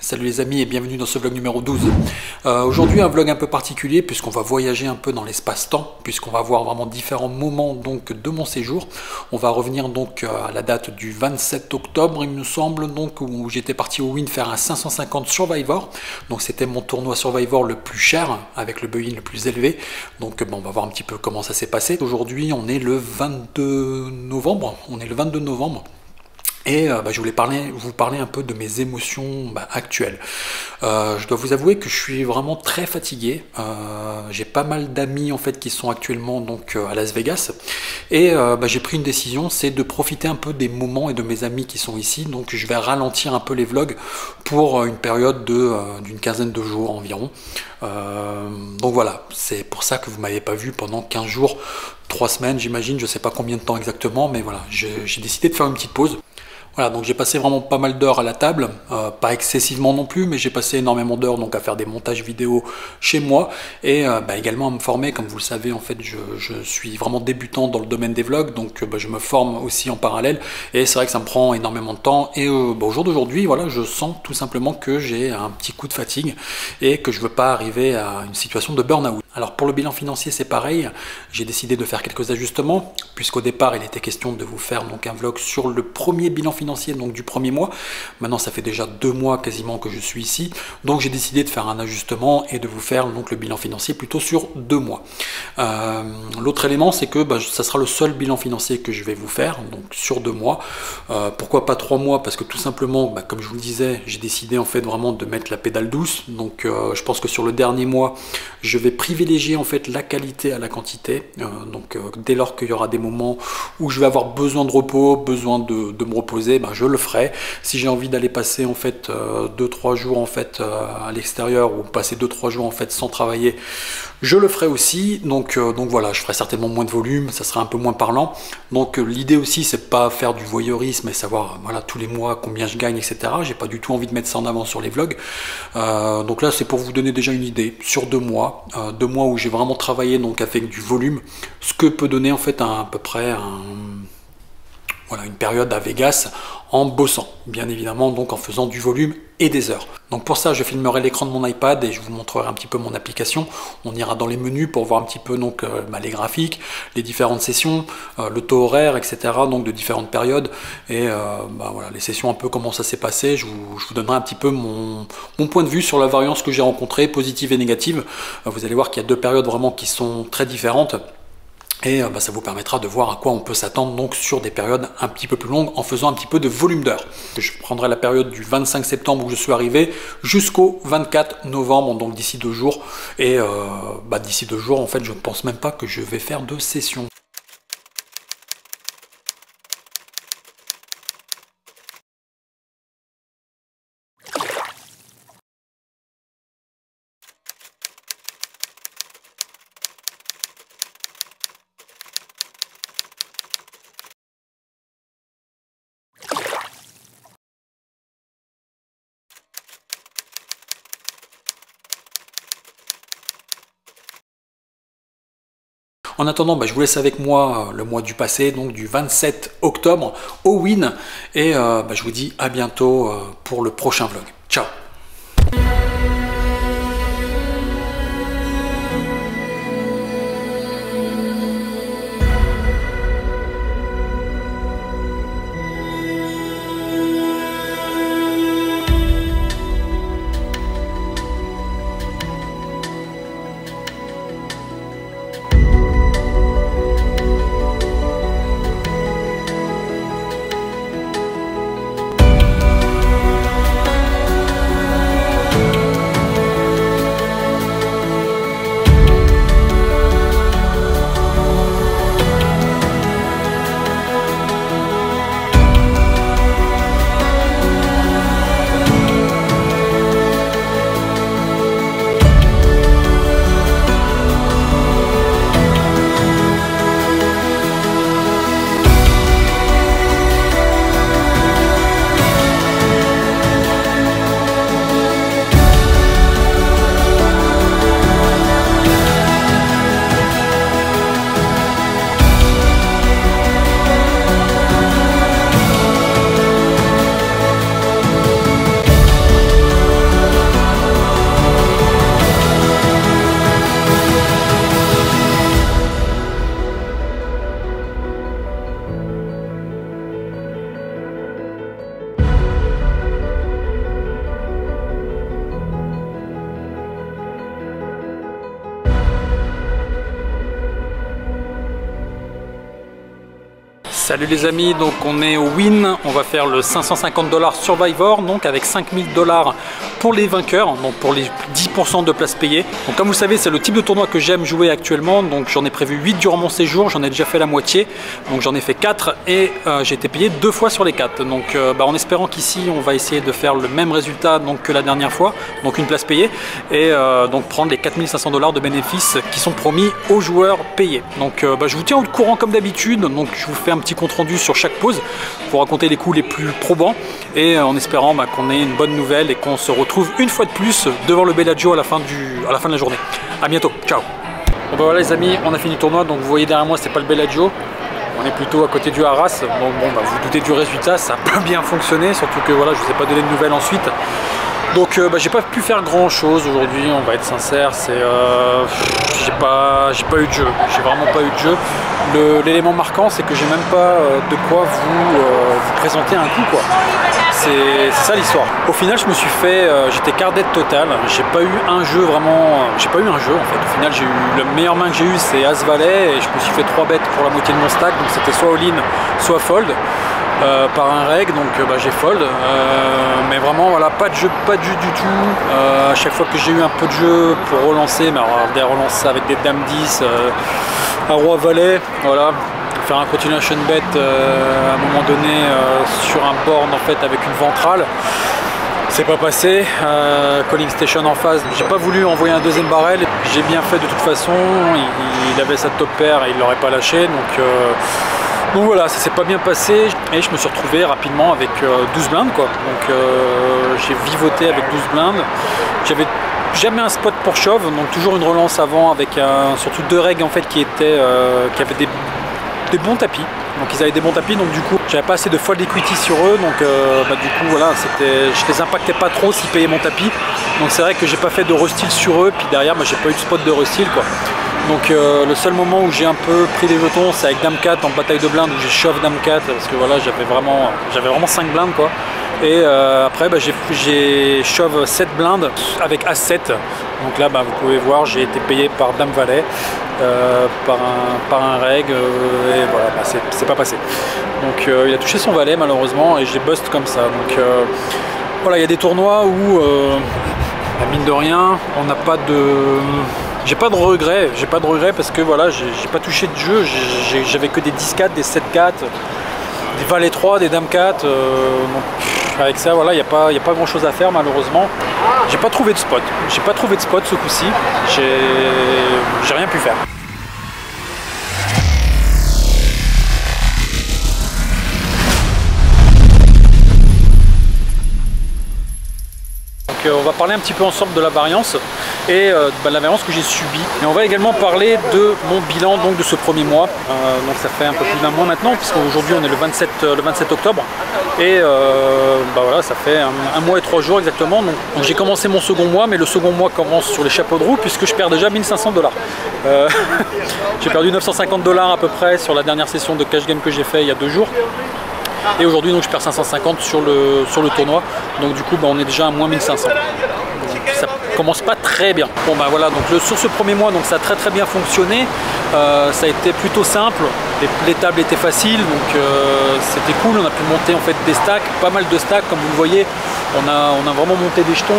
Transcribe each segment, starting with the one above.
Salut les amis et bienvenue dans ce vlog numéro 12. Aujourd'hui un vlog un peu particulier puisqu'on va voyager un peu dans l'espace-temps, puisqu'on va voir vraiment différents moments donc de mon séjour. On va revenir donc à la date du 27 octobre il me semble, donc où j'étais parti au Win faire un 550 Survivor. Donc c'était mon tournoi Survivor le plus cher avec le buy-in le plus élevé. Donc bon, on va voir un petit peu comment ça s'est passé. Aujourd'hui on est le 22 novembre. Et je voulais vous parler un peu de mes émotions actuelles. Je dois vous avouer que je suis vraiment très fatigué. J'ai pas mal d'amis en fait qui sont actuellement donc à Las Vegas. Et j'ai pris une décision, c'est de profiter un peu des moments et de mes amis qui sont ici. Donc je vais ralentir un peu les vlogs pour une période d'une quinzaine de jours environ. Donc voilà, c'est pour ça que vous m'avez pas vu pendant 15 jours, 3 semaines j'imagine, je sais pas combien de temps exactement, mais voilà, j'ai décidé de faire une petite pause. Voilà, donc j'ai passé vraiment pas mal d'heures à la table, pas excessivement non plus, mais j'ai passé énormément d'heures donc à faire des montages vidéo chez moi et également à me former. Comme vous le savez, en fait, je suis vraiment débutant dans le domaine des vlogs, donc je me forme aussi en parallèle et c'est vrai que ça me prend énormément de temps. Et au jour d'aujourd'hui, voilà, je sens tout simplement que j'ai un petit coup de fatigue et que je veux pas arriver à une situation de burn-out. Alors pour le bilan financier, c'est pareil, j'ai décidé de faire quelques ajustements, puisqu'au départ il était question de vous faire donc un vlog sur le premier bilan financier donc du premier mois. Maintenant ça fait déjà 2 mois quasiment que je suis ici, donc j'ai décidé de faire un ajustement et de vous faire donc le bilan financier plutôt sur 2 mois. L'autre élément, c'est que ça sera le seul bilan financier que je vais vous faire, donc sur 2 mois. Pourquoi pas 3 mois? Parce que tout simplement, comme je vous le disais, j'ai décidé en fait vraiment de mettre la pédale douce, donc je pense que sur le dernier mois, je vais privilégier en fait la qualité à la quantité. Dès lors qu'il y aura des moments où je vais avoir besoin de repos, besoin de me reposer, je le ferai. Si j'ai envie d'aller passer en fait 2-3 jours en fait à l'extérieur ou passer 2-3 jours en fait sans travailler, je le ferai aussi. Donc voilà, je ferai certainement moins de volume, ça sera un peu moins parlant. Donc l'idée aussi, c'est pas faire du voyeurisme et savoir voilà tous les mois combien je gagne, etc. J'ai pas du tout envie de mettre ça en avant sur les vlogs. Donc là, c'est pour vous donner déjà une idée sur 2 mois, 2 mois où j'ai vraiment travaillé donc avec du volume, ce que peut donner en fait à peu près une période à Vegas en bossant, bien évidemment, donc en faisant du volume et des heures. Donc pour ça, je filmerai l'écran de mon iPad et je vous montrerai un petit peu mon application. On ira dans les menus pour voir un petit peu donc les graphiques, les différentes sessions, le taux horaire, etc. donc de différentes périodes et voilà les sessions un peu comment ça s'est passé. Je vous donnerai un petit peu mon point de vue sur la variance que j'ai rencontrée, positive et négative. Vous allez voir qu'il y a 2 périodes vraiment qui sont très différentes. Et ça vous permettra de voir à quoi on peut s'attendre donc sur des périodes un petit peu plus longues en faisant un petit peu de volume d'heures. Je prendrai la période du 25 septembre où je suis arrivé jusqu'au 24 novembre, donc d'ici 2 jours. Et d'ici 2 jours, en fait, je ne pense même pas que je vais faire de session. En attendant, je vous laisse avec moi le mois du passé, donc du 27 octobre au Win. Et je vous dis à bientôt pour le prochain vlog. Ciao! Salut les amis, donc on est au Win, on va faire le 550 $ Survivor, donc avec 5000 $ pour les vainqueurs, donc pour les 10% de places payées. Donc comme vous le savez, c'est le type de tournoi que j'aime jouer actuellement, donc j'en ai prévu 8 durant mon séjour, j'en ai déjà fait la moitié, donc j'en ai fait 4 et j'ai été payé 2 fois sur les 4. Donc en espérant qu'ici on va essayer de faire le même résultat donc, que la dernière fois, donc une place payée, et donc prendre les 4500 $ de bénéfices qui sont promis aux joueurs payés. Donc je vous tiens au courant comme d'habitude, donc je vous fais un petit compte rendu sur chaque pause pour raconter les coups les plus probants et en espérant qu'on ait une bonne nouvelle et qu'on se retrouve une fois de plus devant le Bellagio à la fin de la journée. A bientôt, ciao. Bon voilà les amis, on a fini le tournoi, donc vous voyez derrière moi c'est pas le Bellagio, on est plutôt à côté du Arras, donc vous vous doutez du résultat, ça a pas bien fonctionné, surtout que voilà je vous ai pas donné de nouvelles ensuite. Donc j'ai pas pu faire grand chose aujourd'hui, on va être sincère, c'est j'ai pas eu de jeu, j'ai vraiment pas eu de jeu. L'élément marquant c'est que j'ai même pas de quoi vous présenter un coup quoi. C'est ça l'histoire. Au final je me suis fait, j'étais card dead total, j'ai pas eu un jeu vraiment, j'ai pas eu un jeu en fait. Au final j'ai eu, le meilleur main que j'ai eu c'est As Valet et je me suis fait 3 bêtes pour la moitié de mon stack, donc c'était soit all-in soit fold. Par un reg, donc j'ai fold, mais vraiment voilà, pas de jeu du tout. À chaque fois que j'ai eu un peu de jeu pour relancer, mais alors des relances avec des dames 10, un roi valet, voilà, faire un continuation bet à un moment donné sur un board en fait avec une ventrale. C'est pas passé, calling station en face, j'ai pas voulu envoyer un deuxième barrel, j'ai bien fait de toute façon, il avait sa top pair et il l'aurait pas lâché, donc voilà, ça s'est pas bien passé et je me suis retrouvé rapidement avec 12 blindes quoi. Donc j'ai vivoté avec 12 blindes. J'avais jamais un spot pour shove, donc toujours une relance avant avec surtout 2 règles en fait qui avaient des bons tapis. Donc ils avaient des bons tapis, donc du coup j'avais pas assez de fold equity sur eux, donc du coup voilà, je les impactais pas trop s'ils payaient mon tapis. Donc c'est vrai que j'ai pas fait de resteal sur eux, puis derrière j'ai pas eu de spot de resteal quoi. Donc le seul moment où j'ai un peu pris des jetons c'est avec Dame 4 en bataille de blindes où j'ai shove Dame 4 parce que voilà j'avais vraiment 5 blindes quoi. Et après j'ai shove 7 blindes avec As-7. Donc là vous pouvez voir j'ai été payé par Dame Valet, par un reg et voilà c'est pas passé. Donc il a touché son valet malheureusement et j'ai bust comme ça. Donc voilà, il y a des tournois où mine de rien on n'a pas de... J'ai pas de regret parce que voilà, j'ai pas touché de jeu, j'avais que des 10-4, des 7-4, des valets 3, des dames 4, donc avec ça voilà, il n'y a pas grand chose à faire malheureusement. J'ai pas trouvé de spot, ce coup-ci, j'ai rien pu faire. On va parler un petit peu ensemble de la variance et la variance que j'ai subie. Et on va également parler de mon bilan donc, de ce premier mois. Donc ça fait un peu plus d'un mois maintenant, puisqu'aujourd'hui on est le 27 octobre. Et voilà, ça fait un mois et 3 jours exactement. Donc j'ai commencé mon second mois, mais le second mois commence sur les chapeaux de roue puisque je perds déjà 1500 $. J'ai perdu 950 $ à peu près sur la dernière session de cash game que j'ai fait il y a 2 jours. Et aujourd'hui donc je perds 550 sur le tournoi, donc du coup on est déjà à moins 1500. Donc, ça commence pas très bien. Bon voilà, donc sur ce premier mois donc ça a très bien fonctionné, ça a été plutôt simple, les tables étaient faciles, donc c'était cool, on a pu monter en fait des stacks, pas mal de stacks comme vous le voyez, on a vraiment monté des jetons.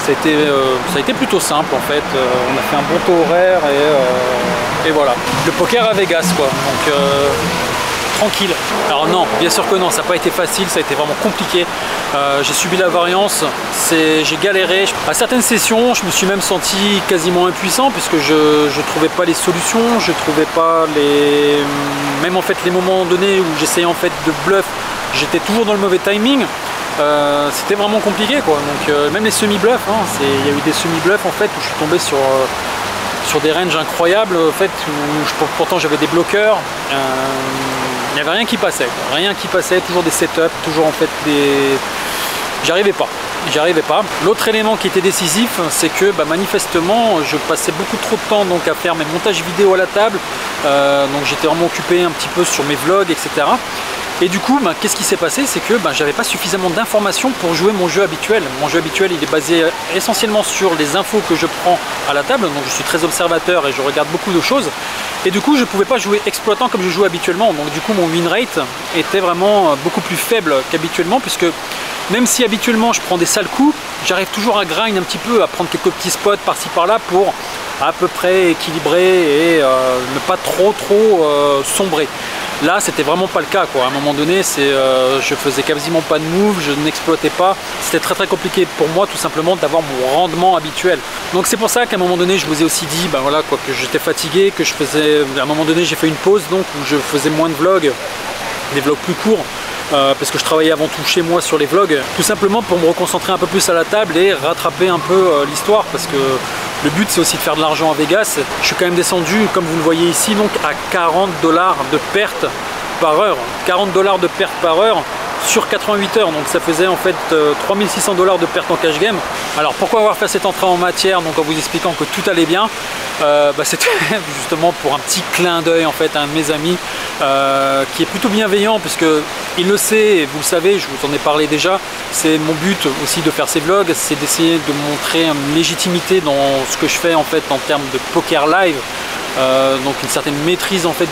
Ça a été plutôt simple en fait, on a fait un bon taux horaire et voilà. Le poker à Vegas quoi, donc tranquille. Alors non, bien sûr que non, ça n'a pas été facile, ça a été vraiment compliqué. J'ai subi la variance, j'ai galéré. À certaines sessions, je me suis même senti quasiment impuissant puisque je ne trouvais pas les solutions, je trouvais pas même en fait les moments donnés où j'essayais en fait de bluff, j'étais toujours dans le mauvais timing. C'était vraiment compliqué quoi. Donc même les semi-bluffs, il y a eu des semi-bluffs en fait où je suis tombé sur des ranges incroyables en fait, où pourtant j'avais des bloqueurs. Il n'y avait rien qui passait, toujours des setups, toujours en fait j'y arrivais pas. L'autre élément qui était décisif, c'est que manifestement je passais beaucoup trop de temps donc à faire mes montages vidéo à la table, donc j'étais vraiment occupé un petit peu sur mes vlogs, etc. Et du coup, qu'est-ce qui s'est passé? C'est que j'avais pas suffisamment d'informations pour jouer mon jeu habituel. Mon jeu habituel, il est basé essentiellement sur les infos que je prends à la table, donc je suis très observateur et je regarde beaucoup de choses. Et du coup je pouvais pas jouer exploitant comme je joue habituellement, donc du coup mon win rate était vraiment beaucoup plus faible qu'habituellement, puisque même si habituellement je prends des sales coups, j'arrive toujours à grind un petit peu, à prendre quelques petits spots par-ci par-là pour à peu près équilibrer et ne pas trop sombrer. Là c'était vraiment pas le cas quoi. À un moment donné je faisais quasiment pas de move, je n'exploitais pas, c'était très compliqué pour moi tout simplement d'avoir mon rendement habituel. Donc c'est pour ça qu'à un moment donné je vous ai aussi dit ben voilà quoi, que j'étais fatigué, que je faisais, à un moment donné j'ai fait une pause donc où je faisais moins de vlogs, des vlogs plus courts. Parce que je travaillais avant tout chez moi sur les vlogs, tout simplement pour me reconcentrer un peu plus à la table et rattraper un peu l'histoire, parce que le but c'est aussi de faire de l'argent à Vegas. Je suis quand même descendu, comme vous le voyez ici, donc à 40 $ de perte par heure. 40 $ de perte par heure sur 88 heures, donc ça faisait en fait 3600 $ de perte en cash game. Alors pourquoi avoir fait cette entrée en matière, donc en vous expliquant que tout allait bien, c'était justement pour un petit clin d'œil en fait à un de mes amis qui est plutôt bienveillant, puisque il le sait, et vous le savez, je vous en ai parlé déjà, c'est mon but aussi de faire ces vlogs, c'est d'essayer de montrer une légitimité dans ce que je fais en fait en termes de poker live, donc une certaine maîtrise en fait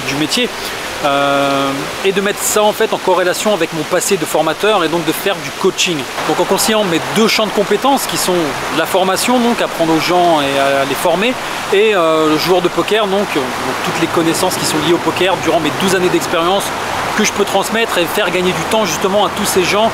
du métier. Et de mettre ça en fait en corrélation avec mon passé de formateur et donc de faire du coaching. Donc en conciliant mes deux champs de compétences qui sont la formation, donc apprendre aux gens et à les former, et le joueur de poker, donc toutes les connaissances qui sont liées au poker durant mes 12 années d'expérience que je peux transmettre et faire gagner du temps justement à tous ces gens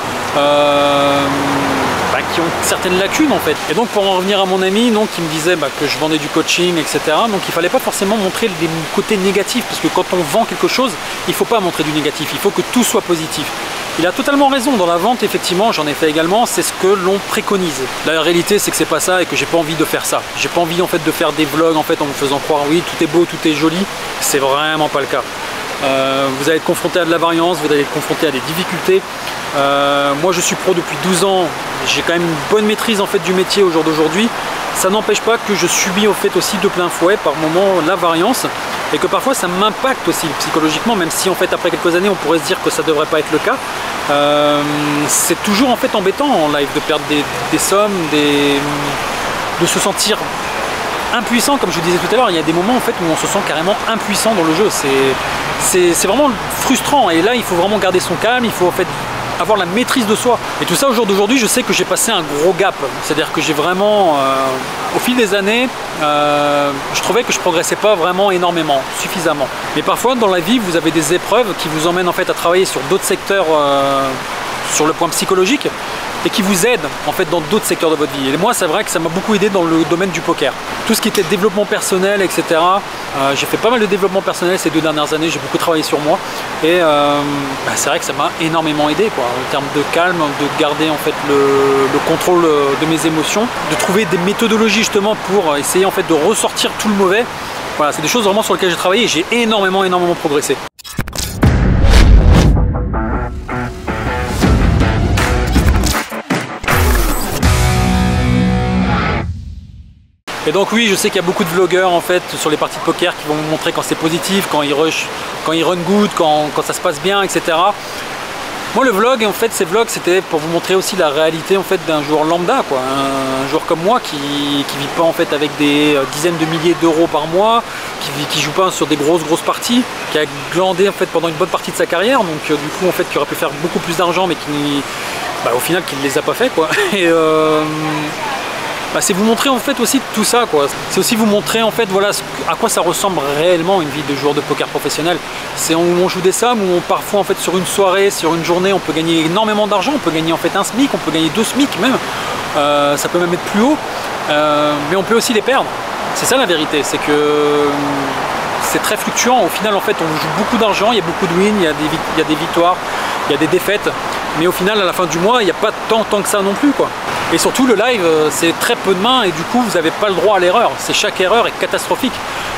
qui ont certaines lacunes en fait. Et donc pour en revenir à mon ami, donc il me disait que je vendais du coaching, etc. Donc il fallait pas forcément montrer les côtés négatifs, parce que quand on vend quelque chose, il faut pas montrer du négatif, il faut que tout soit positif. Il a totalement raison, dans la vente effectivement, j'en ai fait également, c'est ce que l'on préconise. La réalité c'est que c'est pas ça et que j'ai pas envie de faire ça. J'ai pas envie en fait de faire des vlogs en fait en me faisant croire oui tout est beau, tout est joli, c'est vraiment pas le cas. Vous allez être confronté à de la variance, vous allez être confronté à des difficultés. Moi je suis pro depuis 12 ans, j'ai quand même une bonne maîtrise en fait du métier au jour d'aujourd'hui. Ça n'empêche pas que je subis au fait aussi de plein fouet par moment la variance, et que parfois ça m'impacte aussi psychologiquement, même si en fait après quelques années on pourrait se dire que ça devrait pas être le cas. C'est toujours en fait embêtant en live de perdre des sommes, de se sentir impuissant, comme je vous disais tout à l'heure. Il y a des moments en fait où on se sent carrément impuissant dans le jeu, c'est vraiment frustrant, et là il faut vraiment garder son calme, il faut en fait avoir la maîtrise de soi. Et tout ça au jour d'aujourd'hui, je sais que j'ai passé un gros gap, c'est-à-dire que j'ai vraiment au fil des années je trouvais que je progressais pas vraiment énormément, suffisamment. Mais parfois dans la vie vous avez des épreuves qui vous emmènent en fait à travailler sur d'autres secteurs sur le point psychologique, et qui vous aident en fait dans d'autres secteurs de votre vie. Et moi c'est vrai que ça m'a beaucoup aidé dans le domaine du poker. Tout ce qui était développement personnel, etc. J'ai fait pas mal de développement personnel ces 2 dernières années, j'ai beaucoup travaillé sur moi, et c'est vrai que ça m'a énormément aidé quoi, en termes de calme, de garder en fait le contrôle de mes émotions, de trouver des méthodologies justement pour essayer en fait de ressortir tout le mauvais. Voilà, c'est des choses vraiment sur lesquelles j'ai travaillé et j'ai énormément progressé. Et donc oui, je sais qu'il y a beaucoup de vlogueurs en fait sur les parties de poker qui vont vous montrer quand c'est positif, quand ils rush, quand ils run good, quand ça se passe bien, etc. Moi le vlog, en fait ces vlogs c'était pour vous montrer aussi la réalité en fait d'un joueur lambda quoi, un joueur comme moi qui vit pas en fait avec des dizaines de milliers d'euros par mois, qui joue pas sur des grosses parties, qui a glandé en fait pendant une bonne partie de sa carrière, donc du coup en fait qui aurait pu faire beaucoup plus d'argent mais qui au final qui ne les a pas fait quoi. Et c'est vous montrer en fait aussi tout ça quoi. C'est aussi vous montrer en fait voilà à quoi ça ressemble réellement une vie de joueur de poker professionnel. C'est où on joue des sommes, où parfois en fait sur une soirée, sur une journée on peut gagner énormément d'argent, on peut gagner en fait 1 SMIC, on peut gagner 2 SMIC même, ça peut même être plus haut, mais on peut aussi les perdre. C'est ça la vérité, c'est que c'est très fluctuant. Au final en fait on joue beaucoup d'argent, il y a beaucoup de wins, il y a des victoires, il y a des défaites, mais au final à la fin du mois il n'y a pas tant que ça non plus quoi. Et surtout le live c'est très peu de mains et du coup vous n'avez pas le droit à l'erreur, chaque erreur est catastrophique.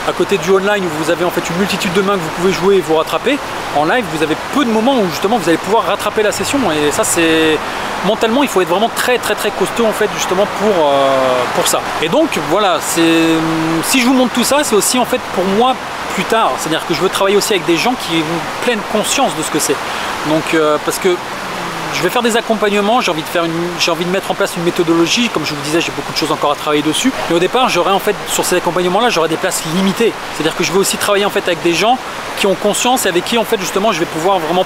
À côté du online où vous avez en fait une multitude de mains que vous pouvez jouer et vous rattraper, en live vous avez peu de moments où justement vous allez pouvoir rattraper la session, et ça c'est mentalement il faut être vraiment très costaud en fait justement pour ça. Et donc voilà, si je vous montre tout ça c'est aussi en fait pour moi plus tard, c'est-à-dire que je veux travailler aussi avec des gens qui ont pleine conscience de ce que c'est. Donc parce que je vais faire des accompagnements, j'ai envie de mettre en place une méthodologie, comme je vous le disais, j'ai beaucoup de choses encore à travailler dessus. Mais au départ, j'aurai en fait, sur ces accompagnements-là, j'aurai des places limitées. C'est-à-dire que je vais aussi travailler en fait avec des gens qui ont conscience et avec qui en fait justement je vais pouvoir vraiment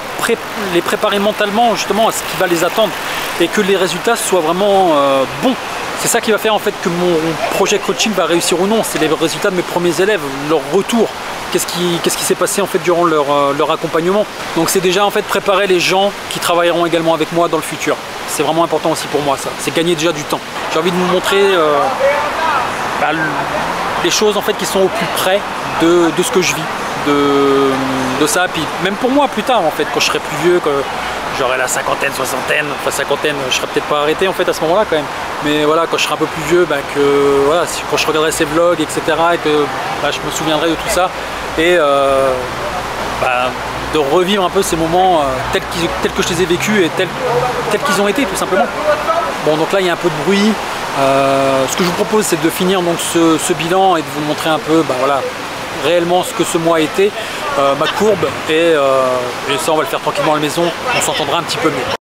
les préparer mentalement justement à ce qui va les attendre et que les résultats soient vraiment bons. C'est ça qui va faire en fait que mon projet coaching va réussir ou non. C'est les résultats de mes premiers élèves, leur retour. Qu'est-ce qui s'est passé en fait durant leur accompagnement. Donc c'est déjà en fait préparer les gens qui travailleront également avec moi dans le futur. C'est vraiment important aussi pour moi ça. C'est gagner déjà du temps. J'ai envie de vous montrer les choses en fait qui sont au plus près de ce que je vis. De ça, puis même pour moi plus tard en fait, quand je serai plus vieux, que j'aurai la cinquantaine, soixantaine, enfin cinquantaine, je serai peut-être pas arrêté en fait à ce moment-là quand même, mais voilà, quand je serai un peu plus vieux, que voilà, quand je regarderai ces vlogs, etc., et que je me souviendrai de tout ça, et de revivre un peu ces moments tels que je les ai vécus et tels qu'ils ont été tout simplement. Bon, donc là il y a un peu de bruit. Ce que je vous propose, c'est de finir donc ce bilan et de vous montrer un peu voilà, réellement ce que ce mois a été, ma courbe, et ça on va le faire tranquillement à la maison, on s'entendra un petit peu mieux.